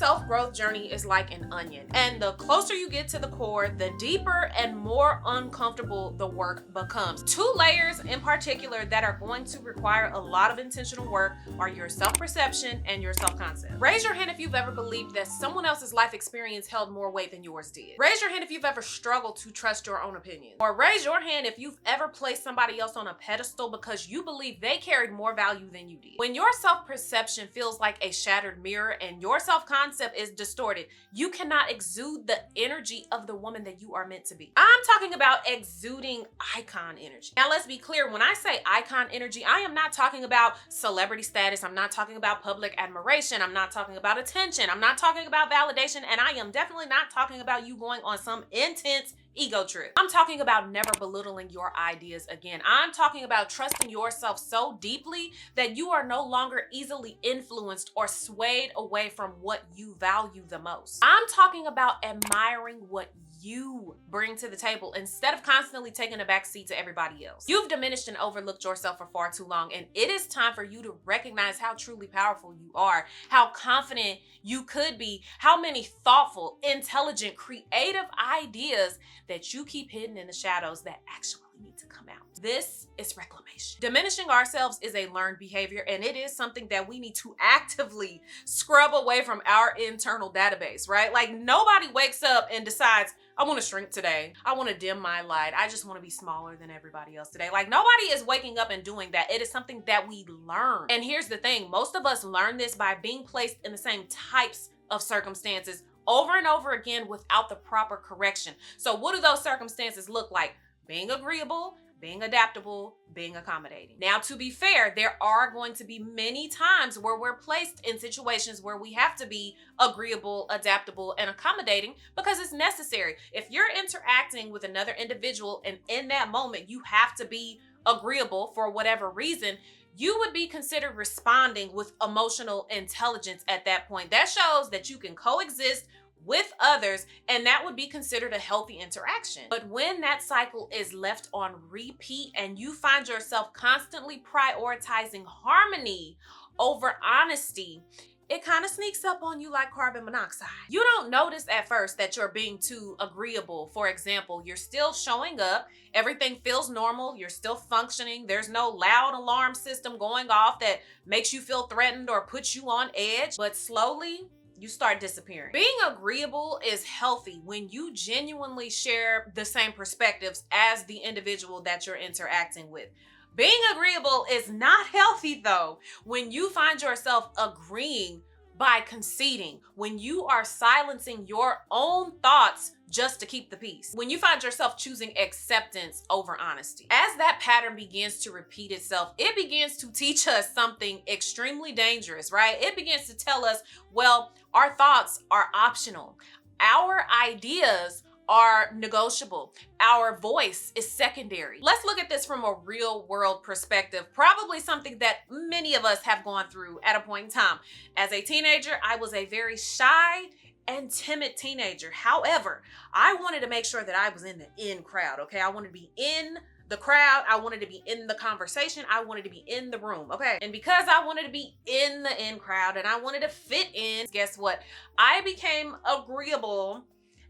self-growth journey is like an onion, and the closer you get to the core, the deeper and more uncomfortable the work becomes. Two layers in particular that are going to require a lot of intentional work are your self-perception and your self-concept. Raise your hand if you've ever believed that someone else's life experience held more weight than yours did. Raise your hand if you've ever struggled to trust your own opinion. Or raise your hand if you've ever placed somebody else on a pedestal because you believe they carried more value than you did. When your self-perception feels like a shattered mirror and your self-concept is distorted, you cannot exude the energy of the woman that you are meant to be. I'm talking about exuding icon energy. Now let's be clear, when I say icon energy, I am not talking about celebrity status, I'm not talking about public admiration, I'm not talking about attention, I'm not talking about validation, and I am definitely not talking about you going on some intense ego trip. I'm talking about never belittling your ideas again. I'm talking about trusting yourself so deeply that you are no longer easily influenced or swayed away from what you value the most. I'm talking about admiring what you bring to the table instead of constantly taking a back seat to everybody else. You've diminished and overlooked yourself for far too long, and it is time for you to recognize how truly powerful you are, how confident you could be, how many thoughtful, intelligent, creative ideas that you keep hidden in the shadows that actually need to come out. This is reclamation. Diminishing ourselves is a learned behavior, and it is something that we need to actively scrub away from our internal database, right? Like nobody wakes up and decides, I want to shrink today. I want to dim my light. I just want to be smaller than everybody else today. Like nobody is waking up and doing that. It is something that we learn. And here's the thing, most of us learn this by being placed in the same types of circumstances over and over again without the proper correction. So what do those circumstances look like? Being agreeable, being adaptable, being accommodating. Now, to be fair, there are going to be many times where we're placed in situations where we have to be agreeable, adaptable, and accommodating because it's necessary. If you're interacting with another individual and in that moment you have to be agreeable for whatever reason, you would be considered responding with emotional intelligence at that point. That shows that you can coexist with others, and that would be considered a healthy interaction. But when that cycle is left on repeat and you find yourself constantly prioritizing harmony over honesty, it kind of sneaks up on you like carbon monoxide. You don't notice at first that you're being too agreeable. For example, you're still showing up, everything feels normal, you're still functioning, there's no loud alarm system going off that makes you feel threatened or puts you on edge, but slowly, you start disappearing. Being agreeable is healthy when you genuinely share the same perspectives as the individual that you're interacting with. Being agreeable is not healthy though when you find yourself agreeing by conceding, when you are silencing your own thoughts just to keep the peace, when you find yourself choosing acceptance over honesty. As that pattern begins to repeat itself, it begins to teach us something extremely dangerous, right? It begins to tell us, well, our thoughts are optional. Our ideas are negotiable. Our voice is secondary. Let's look at this from a real world perspective, probably something that many of us have gone through at a point in time. As a teenager, I was a very shy and timid teenager. However, I wanted to make sure that I was in the in crowd, okay? I wanted to be in the crowd. I wanted to be in the conversation. I wanted to be in the room, okay? And because I wanted to be in the in crowd and I wanted to fit in, guess what? I became agreeable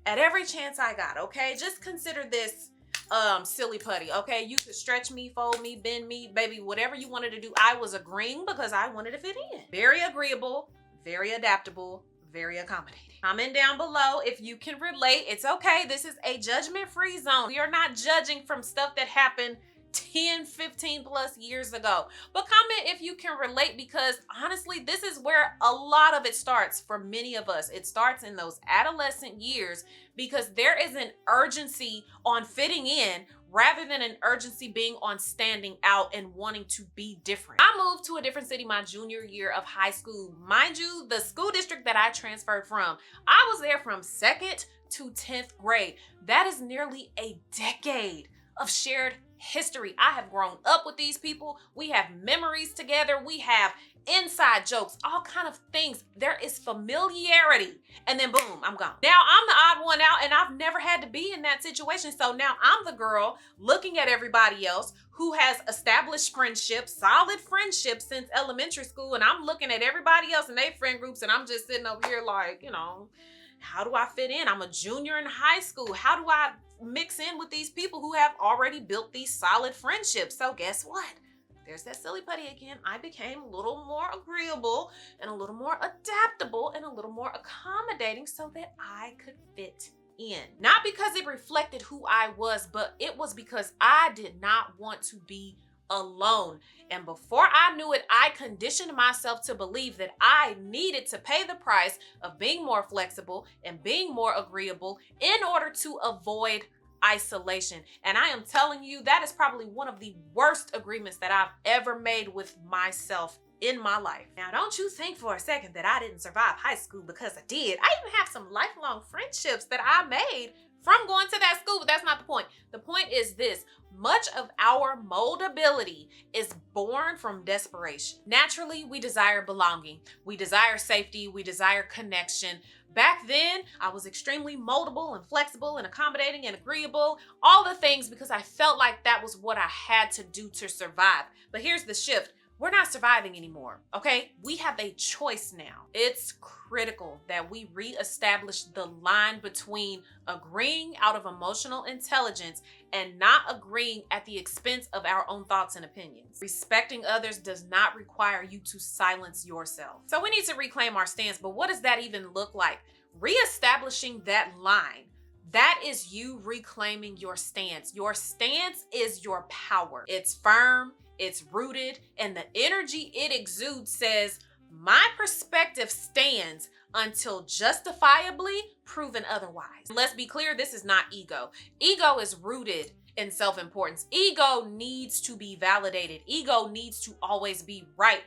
at every chance I got, okay? Just consider this silly putty, okay? You could stretch me, fold me, bend me, baby, whatever you wanted to do. I was agreeing because I wanted to fit in. Very agreeable, very adaptable, very accommodating. Comment down below if you can relate. It's okay. This is a judgment-free zone. We are not judging from stuff that happened 10, 15 plus years ago. But comment if you can relate, because honestly, this is where a lot of it starts for many of us. It starts in those adolescent years because there is an urgency on fitting in rather than an urgency being on standing out and wanting to be different. I moved to a different city my junior year of high school. Mind you, the school district that I transferred from, I was there from 2nd to 10th grade. That is nearly a decade of shared history. I have grown up with these people. We have memories together. We have inside jokes, all kind of things. There is familiarity. And then boom, I'm gone. Now I'm the odd one out, and I've never had to be in that situation. So now I'm the girl looking at everybody else who has established friendships, solid friendships since elementary school. And I'm looking at everybody else in their friend groups, and I'm just sitting over here like, how do I fit in? I'm a junior in high school. How do I mix in with these people who have already built these solid friendships? So guess what? There's that silly putty again. I became a little more agreeable and a little more adaptable and a little more accommodating so that I could fit in. Not because it reflected who I was, but it was because I did not want to be alone. And before I knew it, I conditioned myself to believe that I needed to pay the price of being more flexible and being more agreeable in order to avoid isolation. And I am telling you, that is probably one of the worst agreements that I've ever made with myself in my life. Now, don't you think for a second that I didn't survive high school, because I did. I even have some lifelong friendships that I made from going to that school, but that's not the point. The point is this: much of our moldability is born from desperation. Naturally, we desire belonging. We desire safety. We desire connection. Back then, I was extremely moldable and flexible and accommodating and agreeable, all the things, because I felt like that was what I had to do to survive. But here's the shift. We're not surviving anymore, okay? We have a choice now. It's critical that we reestablish the line between agreeing out of emotional intelligence and not agreeing at the expense of our own thoughts and opinions. Respecting others does not require you to silence yourself. So we need to reclaim our stance, but what does that even look like? Reestablishing that line. That is you reclaiming your stance. Your stance is your power. It's firm, it's rooted, and the energy it exudes says, my perspective stands until justifiably proven otherwise. Let's be clear, this is not ego. Ego is rooted in self-importance. Ego needs to be validated. Ego needs to always be right.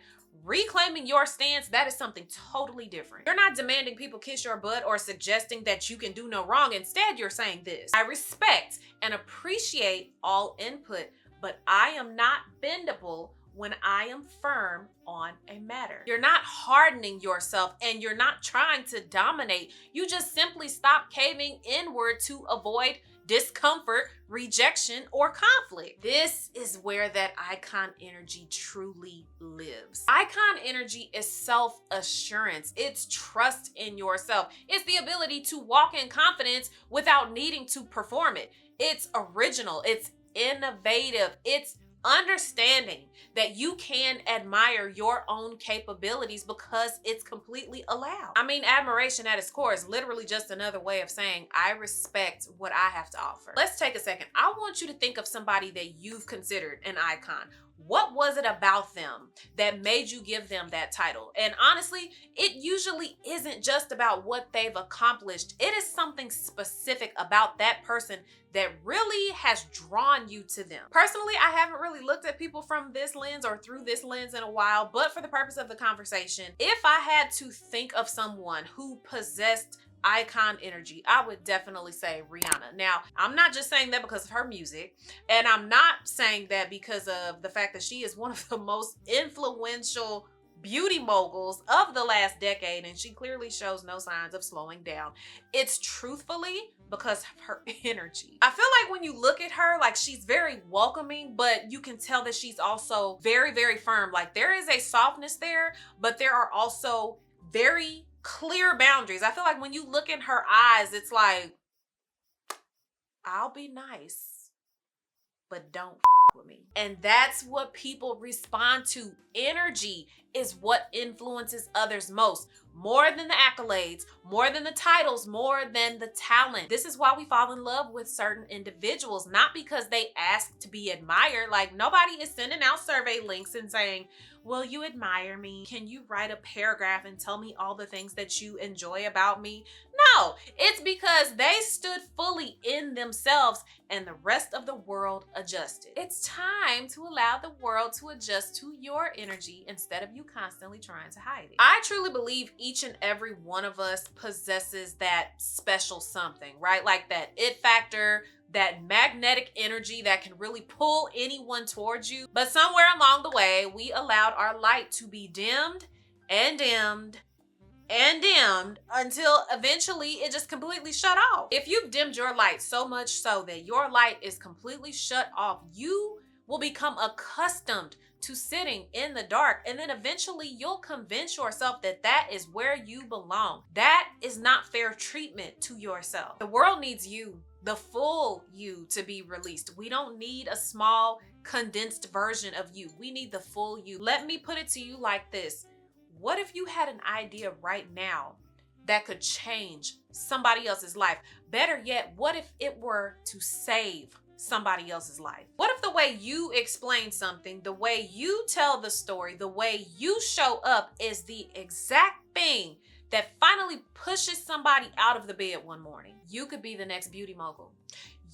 Reclaiming your stance, that is something totally different. You're not demanding people kiss your butt or suggesting that you can do no wrong. Instead, you're saying this: I respect and appreciate all input, but I am not bendable when I am firm on a matter. You're not hardening yourself, and you're not trying to dominate. You just simply stop caving inward to avoid discomfort, rejection, or conflict. This is where that icon energy truly lives. Icon energy is self-assurance. It's trust in yourself. It's the ability to walk in confidence without needing to perform it. It's original. It's innovative. It's understanding that you can admire your own capabilities because it's completely allowed. I mean, admiration at its core is literally just another way of saying I respect what I have to offer. Let's take a second. I want you to think of somebody that you've considered an icon. What was it about them that made you give them that title? And honestly, it usually isn't just about what they've accomplished. It is something specific about that person that really has drawn you to them. Personally, I haven't really looked at people from this lens or through this lens in a while, but for the purpose of the conversation, if I had to think of someone who possessed icon energy, I would definitely say Rihanna. Now, I'm not just saying that because of her music, and I'm not saying that because of the fact that she is one of the most influential beauty moguls of the last decade, and she clearly shows no signs of slowing down. It's truthfully because of her energy. I feel like when you look at her, like, she's very welcoming, but you can tell that she's also very, very firm. Like, there is a softness there, but there are also very clear boundaries. I feel like when you look in her eyes, it's like, I'll be nice, but don't with me. And that's what people respond to. Energy is what influences others most, more than the accolades, more than the titles, more than the talent. This is why we fall in love with certain individuals, not because they ask to be admired. Like, nobody is sending out survey links and saying, will you admire me? Can you write a paragraph and tell me all the things that you enjoy about me? No, it's because they stood fully in themselves and the rest of the world adjusted. It's time to allow the world to adjust to your energy instead of you constantly trying to hide it. I truly believe each and every one of us possesses that special something, right? Like that it factor, that magnetic energy that can really pull anyone towards you. But somewhere along the way, we allowed our light to be dimmed and dimmed and dimmed until eventually it just completely shut off. If you've dimmed your light so much so that your light is completely shut off, you will become accustomed to sitting in the dark, and then eventually you'll convince yourself that that is where you belong. That is not fair treatment to yourself. The world needs you, the full you, to be released. We don't need a small condensed version of you. We need the full you. Let me put it to you like this. What if you had an idea right now that could change somebody else's life? Better yet, what if it were to save somebody else's life? What if the way you explain something, the way you tell the story, the way you show up is the exact thing that finally pushes somebody out of the bed one morning? You could be the next beauty mogul.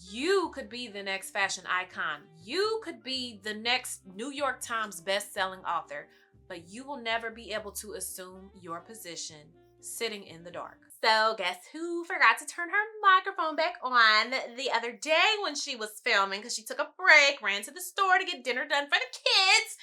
You could be the next fashion icon. You could be the next New York Times best-selling author, but you will never be able to assume your position sitting in the dark. So guess who forgot to turn her microphone back on the other day when she was filming, because she took a break, ran to the store to get dinner done for the kids,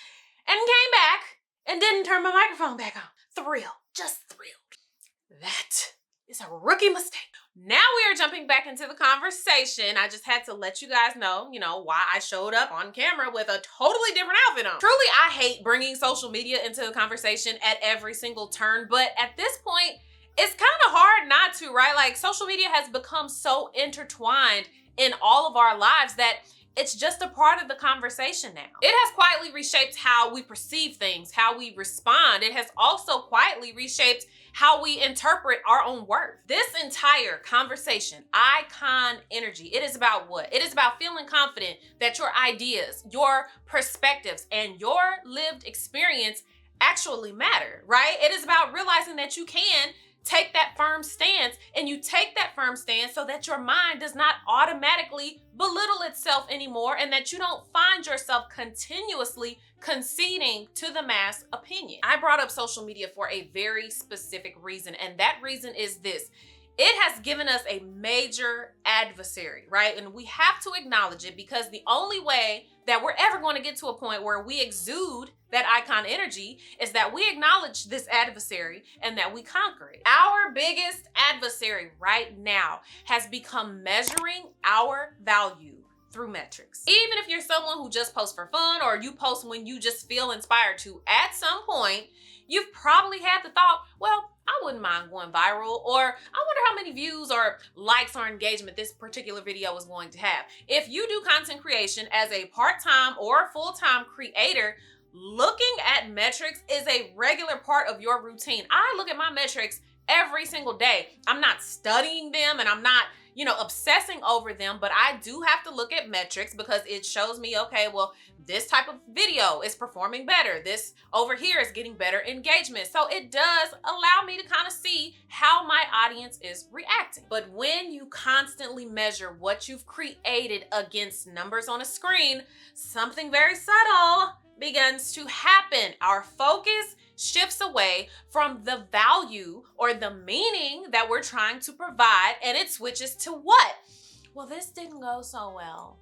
and came back and didn't turn my microphone back on. Thrilled, just thrilled. That is a rookie mistake. Now we are jumping back into the conversation. I just had to let you guys know, why I showed up on camera with a totally different outfit on. Truly, I hate bringing social media into the conversation at every single turn, but at this point, it's kind of hard not to, right? Like, social media has become so intertwined in all of our lives that it's just a part of the conversation now. It has quietly reshaped how we perceive things, how we respond. It has also quietly reshaped how we interpret our own worth. This entire conversation, icon energy, it is about what? It is about feeling confident that your ideas, your perspectives, and your lived experience actually matter, right? It is about realizing that you can take that firm stance, and you take that firm stance so that your mind does not automatically belittle itself anymore, and that you don't find yourself continuously conceding to the mass opinion. I brought up social media for a very specific reason, and that reason is this. It has given us a major adversary, right? And we have to acknowledge it, because the only way that we're ever going to get to a point where we exude that icon energy is that we acknowledge this adversary and that we conquer it. Our biggest adversary right now has become measuring our value through metrics. Even if you're someone who just posts for fun, or you post when you just feel inspired to, at some point, you've probably had the thought, well, I wouldn't mind going viral, or I wonder how many views or likes or engagement this particular video is going to have. If you do content creation as a part-time or full-time creator, looking at metrics is a regular part of your routine. I look at my metrics every single day. I'm not studying them and I'm not, obsessing over them, but I do have to look at metrics because it shows me, okay, well, this type of video is performing better. This over here is getting better engagement. So it does allow me to kind of see how my audience is reacting. But when you constantly measure what you've created against numbers on a screen, something very subtle begins to happen. Our focus shifts away from the value or the meaning that we're trying to provide, and it switches to what? Well, this didn't go so well,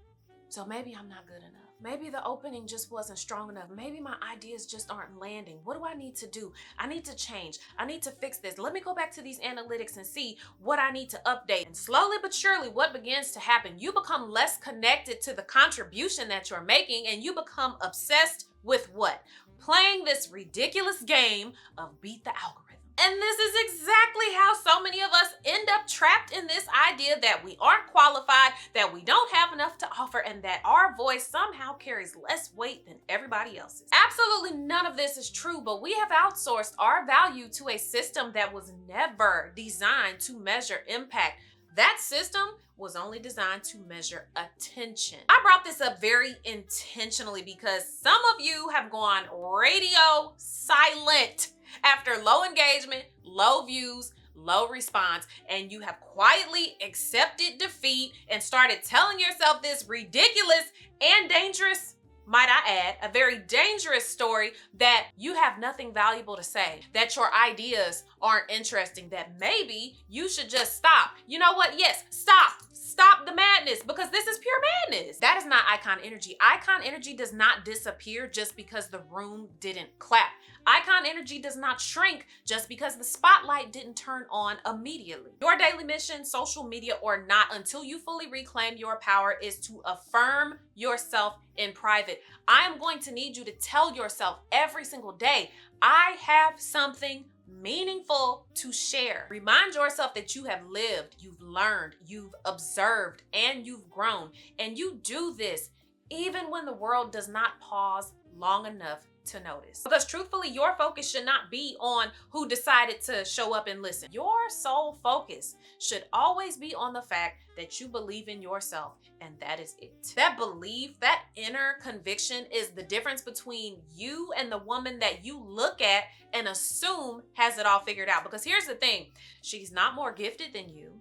so maybe I'm not good enough. Maybe the opening just wasn't strong enough. Maybe my ideas just aren't landing. What do I need to do? I need to change. I need to fix this. Let me go back to these analytics and see what I need to update. And slowly but surely, what begins to happen? You become less connected to the contribution that you're making, and you become obsessed with what? Playing this ridiculous game of beat the algorithm. And this is exactly how so many of us end up trapped in this idea that we aren't qualified, that we don't have enough to offer, and that our voice somehow carries less weight than everybody else's. Absolutely none of this is true, but we have outsourced our value to a system that was never designed to measure impact. That system was only designed to measure attention. I brought this up very intentionally because some of you have gone radio silent after low engagement, low views, low response, and you have quietly accepted defeat and started telling yourself this ridiculous and dangerous, might I add, a very dangerous story that you have nothing valuable to say, that your ideas aren't interesting, that maybe you should just stop. You know what? Yes, stop. Stop the madness, because this is pure madness. That is not icon energy. Icon energy does not disappear just because the room didn't clap. Icon energy does not shrink just because the spotlight didn't turn on immediately. Your daily mission, social media or not, until you fully reclaim your power, is to affirm yourself in private. I am going to need you to tell yourself every single day, I have something meaningful to share. Remind yourself that you have lived, you've learned, you've observed, and you've grown. And you do this even when the world does not pause long enough to notice. Because truthfully, your focus should not be on who decided to show up and listen. Your sole focus should always be on the fact that you believe in yourself, and that is it. That belief, that inner conviction is the difference between you and the woman that you look at and assume has it all figured out. Because here's the thing, she's not more gifted than you.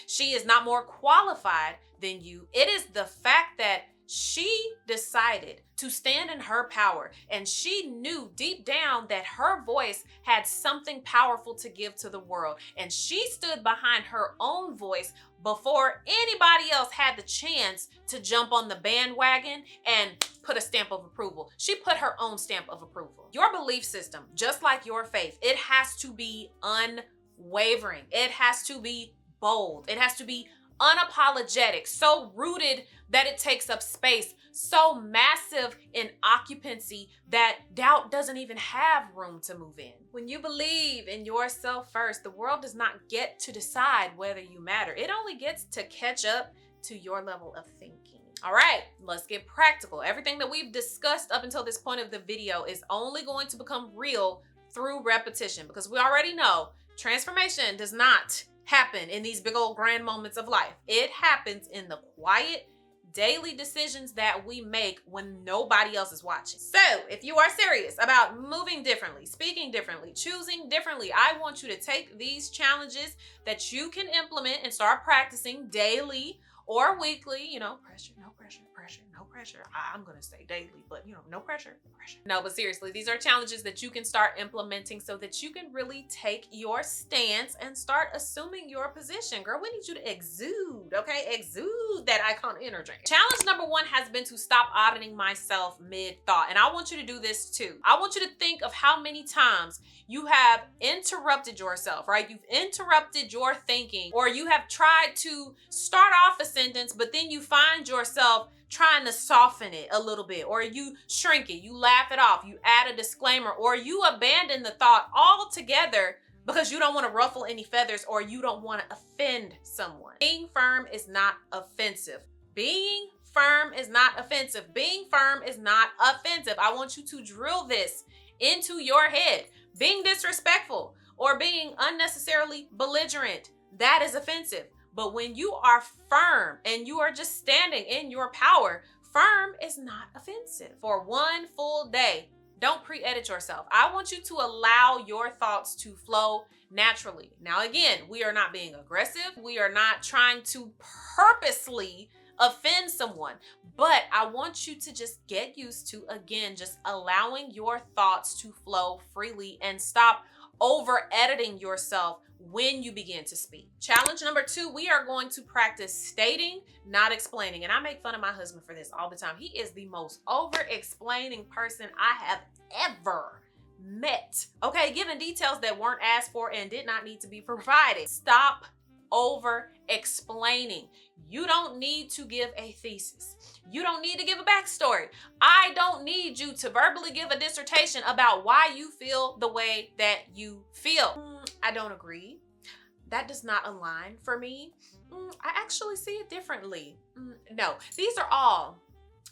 She is not more qualified than you. It is the fact that she decided to stand in her power, and she knew deep down that her voice had something powerful to give to the world, and she stood behind her own voice before anybody else had the chance to jump on the bandwagon and put a stamp of approval. She put her own stamp of approval. Your belief system, just like your faith, it has to be unwavering. It has to be bold. It has to be unapologetic, so rooted that it takes up space, so massive in occupancy that doubt doesn't even have room to move in. When you believe in yourself first, the world does not get to decide whether you matter. It only gets to catch up to your level of thinking. All right, let's get practical. Everything that we've discussed up until this point of the video is only going to become real through repetition, because we already know transformation does not happen in these big old grand moments of life. It happens in the quiet daily decisions that we make when nobody else is watching. So if you are serious about moving differently, speaking differently, choosing differently, I want you to take these challenges that you can implement and start practicing daily or weekly. You know, pressure, no pressure, pressure, no pressure. I'm gonna say daily, but you know, no pressure, pressure. No, but seriously, these are challenges that you can start implementing so that you can really take your stance and start assuming your position. Girl, we need you to exude, okay? Exude that icon energy. Challenge number 1 has been to stop auditing myself mid-thought. And I want you to do this too. I want you to think of how many times you have interrupted yourself, right? You've interrupted your thinking, or you have tried to start off a sentence, but then you find yourself trying to soften it a little bit, or you shrink it, you laugh it off, you add a disclaimer, or you abandon the thought altogether because you don't want to ruffle any feathers or you don't want to offend someone. Being firm is not offensive. Being firm is not offensive. Being firm is not offensive. I want you to drill this into your head. Being disrespectful or being unnecessarily belligerent, that is offensive. But when you are firm and you are just standing in your power, firm is not offensive. For one full day, don't pre-edit yourself. I want you to allow your thoughts to flow naturally. Now, again, we are not being aggressive. We are not trying to purposely offend someone, but I want you to just get used to, again, just allowing your thoughts to flow freely and stop over editing yourself when you begin to speak. Challenge number 2, we are going to practice stating, not explaining. And I make fun of my husband for this all the time. He is the most over-explaining person I have ever met. Okay, giving details that weren't asked for and did not need to be provided. Stop over-explaining. You don't need to give a thesis. You don't need to give a backstory. I don't need you to verbally give a dissertation about why you feel the way that you feel. I don't agree. That does not align for me. I actually see it differently. No, these are all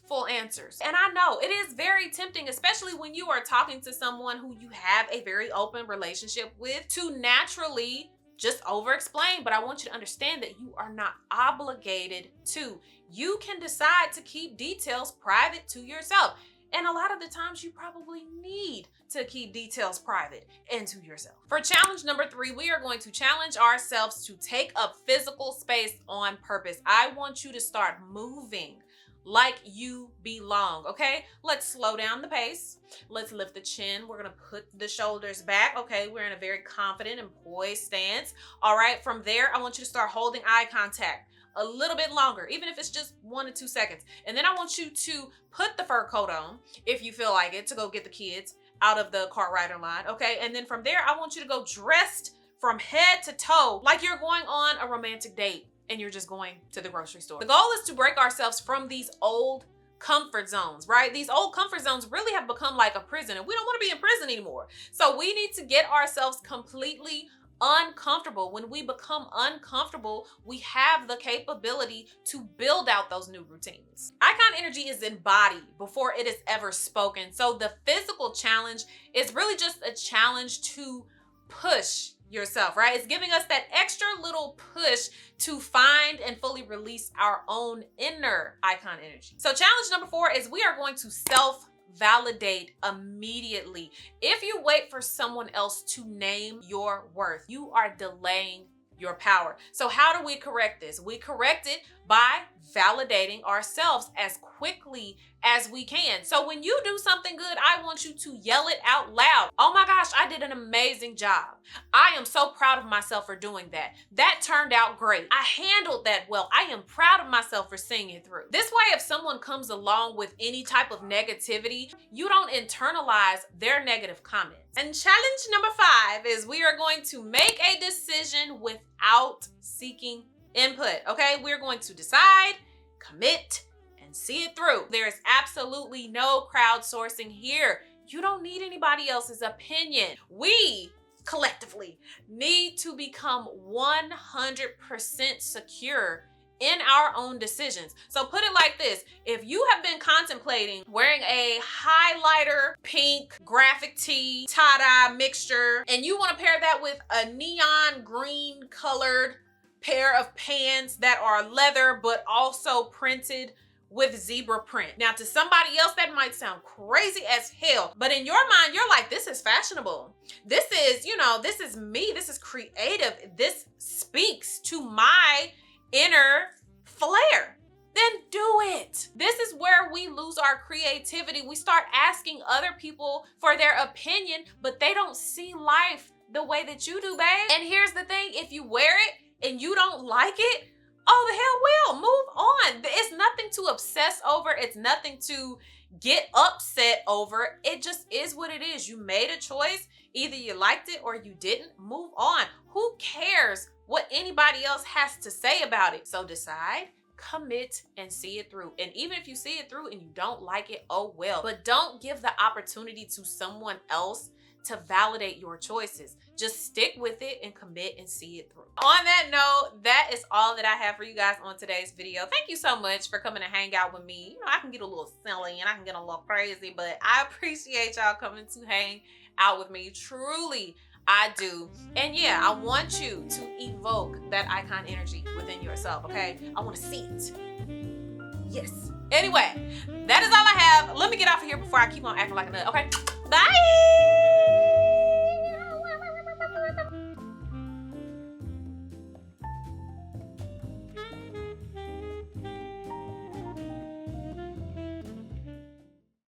full answers. And I know it is very tempting, especially when you are talking to someone who you have a very open relationship with, to naturally just over-explain. But I want you to understand that you are not obligated to. You can decide to keep details private to yourself. And a lot of the times you probably need to keep details private and to yourself. For challenge number 3, we are going to challenge ourselves to take up physical space on purpose. I want you to start moving like you belong, okay? Let's slow down the pace. Let's lift the chin. We're gonna put the shoulders back, okay? We're in a very confident and poised stance. All right, from there, I want you to start holding eye contact a little bit longer, even if it's just 1 to 2 seconds. And then I want you to put the fur coat on, if you feel like it, to go get the kids out of the car rider line, okay? And then from there, I want you to go dressed from head to toe like you're going on a romantic date and you're just going to the grocery store. The goal is to break ourselves from these old comfort zones, right? These old comfort zones really have become like a prison, and we don't want to be in prison anymore. So we need to get ourselves completely uncomfortable. When we become uncomfortable, we have the capability to build out those new routines. Icon energy is embodied before it is ever spoken. So the physical challenge is really just a challenge to push yourself, right? It's giving us that extra little push to find and fully release our own inner icon energy. So challenge number 4 is we are going to self-validate immediately. If you wait for someone else to name your worth, you are delaying your power. So how do we correct this? We correct it by validating ourselves as quickly as we can. So when you do something good, I want you to yell it out loud. Oh my gosh, I did an amazing job. I am so proud of myself for doing that. That turned out great. I handled that well. I am proud of myself for seeing it through. This way, if someone comes along with any type of negativity, you don't internalize their negative comments. And challenge number 5 is we are going to make a decision without seeking input, okay? We're going to decide, commit, and see it through. There is absolutely no crowdsourcing here. You don't need anybody else's opinion. We collectively need to become 100% secure in our own decisions. So put it like this: if you have been contemplating wearing a highlighter pink graphic tee tie-dye mixture, and you want to pair that with a neon green colored pair of pants that are leather but also printed with zebra print. Now, to somebody else, that might sound crazy as hell, but in your mind, you're like, this is fashionable. This is, this is me. This is creative. This speaks to my inner flair. Then do it. This is where we lose our creativity. We start asking other people for their opinion, but they don't see life the way that you do, babe. And here's the thing: if you wear it and you don't like it, oh, the hell will. Move on. It's nothing to obsess over. It's nothing to get upset over. It just is what it is. You made a choice. Either you liked it or you didn't. Move on. Who cares what anybody else has to say about it? So decide, commit, and see it through. And even if you see it through and you don't like it, oh well. But don't give the opportunity to someone else to validate your choices. Just stick with it and commit and see it through. On that note, that is all that I have for you guys on today's video. Thank you so much for coming to hang out with me. I can get a little silly and I can get a little crazy, but I appreciate y'all coming to hang out with me. Truly, I do. And yeah, I want you to evoke that icon energy within yourself, okay? I want to see it. Yes. Anyway, that is all I have. Let me get off of here before I keep on acting like a nut, okay? Bye!